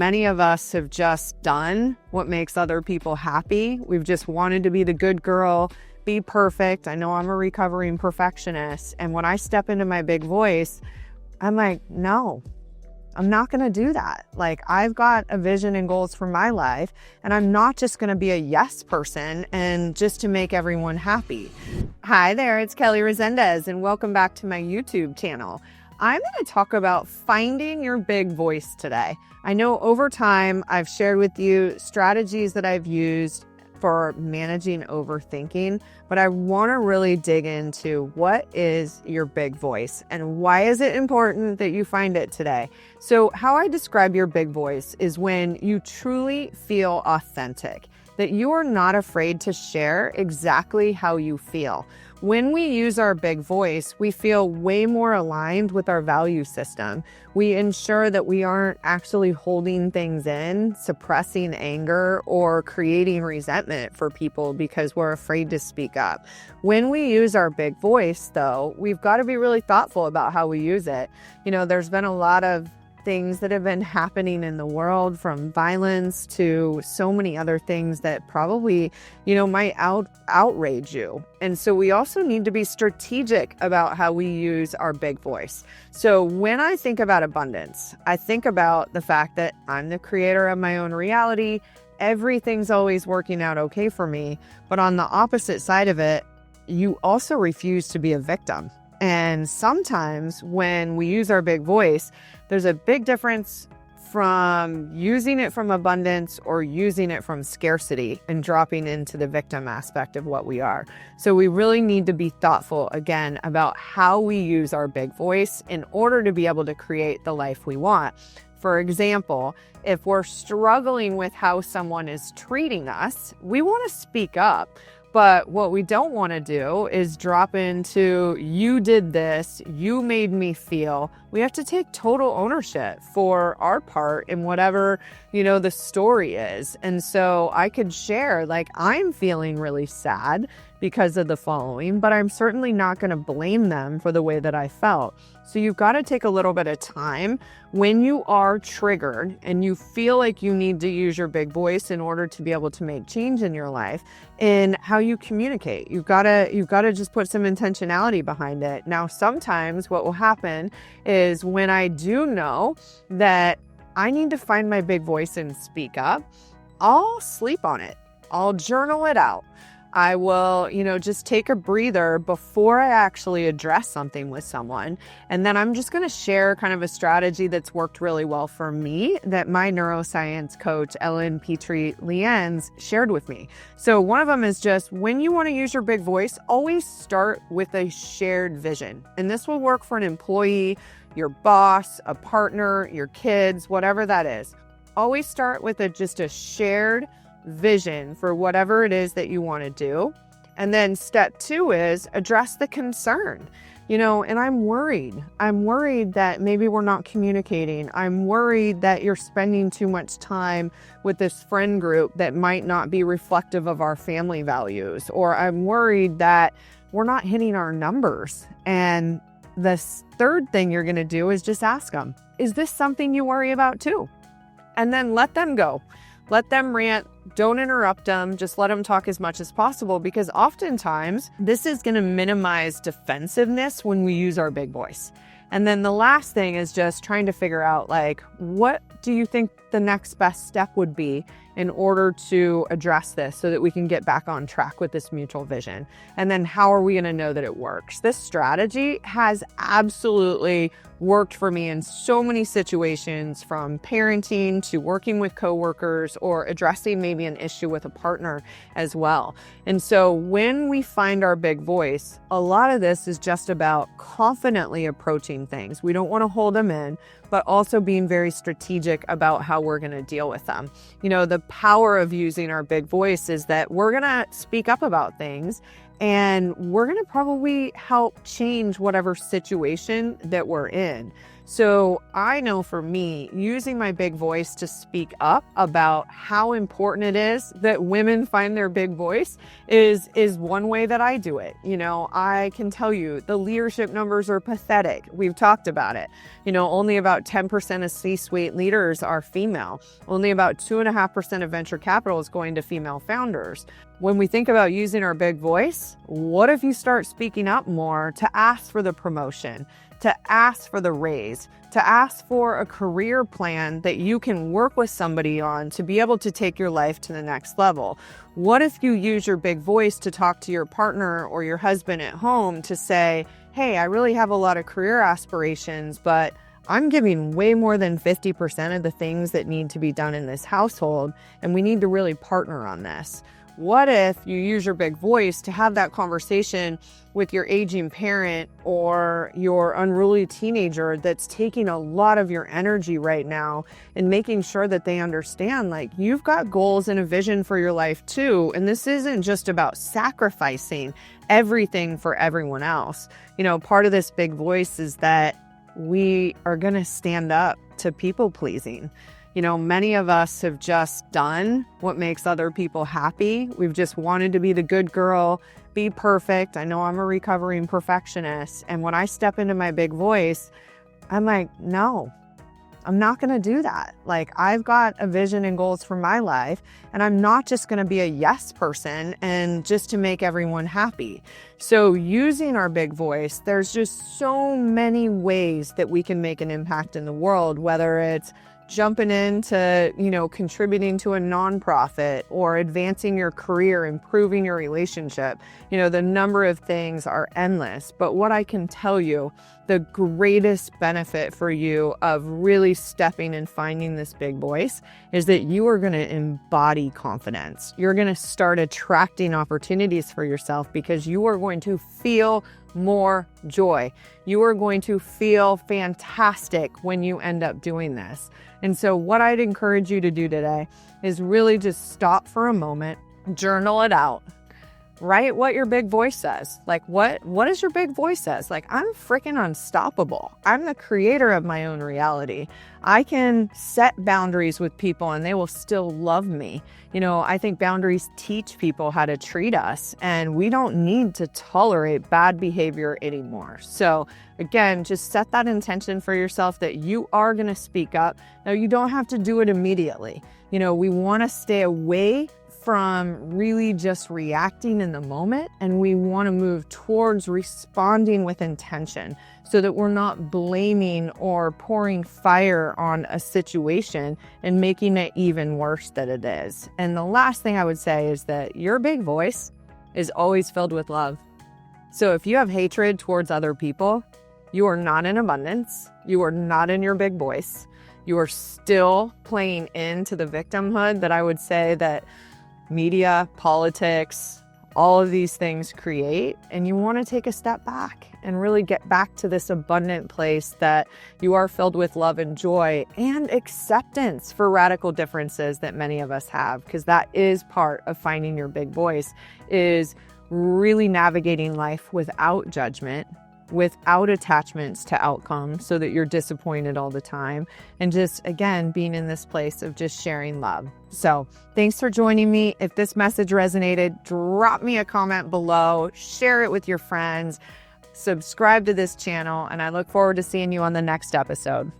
many of us have just done what makes other people happy. We've just wanted to be the good girl, be perfect. I know I'm a recovering perfectionist. And when I step into my big voice, I'm like, no, I'm not going to do that. Like, I've got a vision and goals for my life, and I'm not just going to be a yes person and just to make everyone happy. Hi there, it's Kelly Resendez, and welcome back to my YouTube channel. I'm going to talk about finding your big voice today. I know over time I've shared with you strategies that I've used for managing overthinking, but I want to really dig into what is your big voice and why is it important that you find it today. So how I describe your big voice is when you truly feel authentic, that you are not afraid to share exactly how you feel. When we use our big voice, we feel way more aligned with our value system. We ensure that we aren't actually holding things in, suppressing anger, or creating resentment for people because we're afraid to speak up. When we use our big voice, though, we've got to be really thoughtful about how we use it. You know, there's been a lot of things that have been happening in the world, from violence to so many other things that probably, might outrage you. And so we also need to be strategic about how we use our big voice. So when I think about abundance, I think about the fact that I'm the creator of my own reality. Everything's always working out okay for me. But on the opposite side of it, you also refuse to be a victim. And sometimes when we use our big voice, there's a big difference from using it from abundance or using it from scarcity and dropping into the victim aspect of what we are. So we really need to be thoughtful, again, about how we use our big voice in order to be able to create the life we want. For example, if we're struggling with how someone is treating us, we want to speak up. But what we don't want to do is drop into, you did this, you made me feel. We have to take total ownership for our part in whatever, the story is. And so I could share, like, I'm feeling really sad because of the following, but I'm certainly not going to blame them for the way that I felt. So you've got to take a little bit of time when you are triggered and you feel like you need to use your big voice in order to be able to make change in your life in how you communicate. You've got to just put some intentionality behind it. Now, sometimes what will happen is when I do know that I need to find my big voice and speak up, I'll sleep on it. I'll journal it out. I will, just take a breather before I actually address something with someone. And then I'm just going to share kind of a strategy that's worked really well for me that my neuroscience coach, Ellen Petrie-Lienz, shared with me. So one of them is just, when you want to use your big voice, always start with a shared vision. And this will work for an employee, your boss, a partner, your kids, whatever that is. Always start with just a shared vision for whatever it is that you want to do. And then step 2 is address the concern. And I'm worried that maybe we're not communicating. I'm worried that you're spending too much time with this friend group that might not be reflective of our family values. Or I'm worried that we're not hitting our numbers. And the third thing you're going to do is just ask them, is this something you worry about too? And then let them go. Let them rant. Don't interrupt them. Just let them talk as much as possible, because oftentimes this is going to minimize defensiveness when we use our big voice. And then the last thing is just trying to figure out, like, what do you think the next best step would be in order to address this so that we can get back on track with this mutual vision? And then how are we going to know that it works? This strategy has absolutely worked for me in so many situations, from parenting to working with coworkers or addressing maybe an issue with a partner as well. And so when we find our big voice, a lot of this is just about confidently approaching things. We don't want to hold them in, but also being very strategic about how we're going to deal with them. The power of using our big voice is that we're going to speak up about things, and we're going to probably help change whatever situation that we're in. So I know for me, using my big voice to speak up about how important it is that women find their big voice is one way that I do it. I can tell you the leadership numbers are pathetic. We've talked about it. Only about 10% of C-suite leaders are female. Only about 2.5% of venture capital is going to female founders. When we think about using our big voice, what if you start speaking up more to ask for the promotion, to ask for the raise, to ask for a career plan that you can work with somebody on to be able to take your life to the next level? What if you use your big voice to talk to your partner or your husband at home to say, hey, I really have a lot of career aspirations, but I'm giving way more than 50% of the things that need to be done in this household, and we need to really partner on this. What if you use your big voice to have that conversation with your aging parent or your unruly teenager that's taking a lot of your energy right now, and making sure that they understand, like, you've got goals and a vision for your life too. And this isn't just about sacrificing everything for everyone else. Part of this big voice is that we are going to stand up to people pleasing. Many of us have just done what makes other people happy. We've just wanted to be the good girl, be perfect. I know I'm a recovering perfectionist. And when I step into my big voice, I'm like, no, I'm not going to do that. Like, I've got a vision and goals for my life, and I'm not just going to be a yes person and just to make everyone happy. So using our big voice, there's just so many ways that we can make an impact in the world, whether it's jumping into, contributing to a nonprofit or advancing your career, improving your relationship. The number of things are endless. But what I can tell you, the greatest benefit for you of really stepping and finding this big voice is that you are going to embody confidence. You're going to start attracting opportunities for yourself because you are going to feel more joy. You are going to feel fantastic when you end up doing this. And so what I'd encourage you to do today is really just stop for a moment, journal it out, write what your big voice says. Like, what does your big voice says? Like, I'm freaking unstoppable. I'm the creator of my own reality. I can set boundaries with people and they will still love me. I think boundaries teach people how to treat us, and we don't need to tolerate bad behavior anymore. So again, just set that intention for yourself that you are going to speak up. Now, you don't have to do it immediately. We want to stay away from really just reacting in the moment, and we want to move towards responding with intention so that we're not blaming or pouring fire on a situation and making it even worse than it is. And the last thing I would say is that your big voice is always filled with love. So if you have hatred towards other people, you are not in abundance. You are not in your big voice. You are still playing into the victimhood that I would say that media, politics, all of these things create. And you want to take a step back and really get back to this abundant place that you are filled with love and joy and acceptance for radical differences that many of us have, because that is part of finding your big voice, is really navigating life without judgment, without attachments to outcomes so that you're disappointed all the time, and just, again, being in this place of just sharing love. So thanks for joining me. If this message resonated, drop me a comment below, share it with your friends, subscribe to this channel, and I look forward to seeing you on the next episode.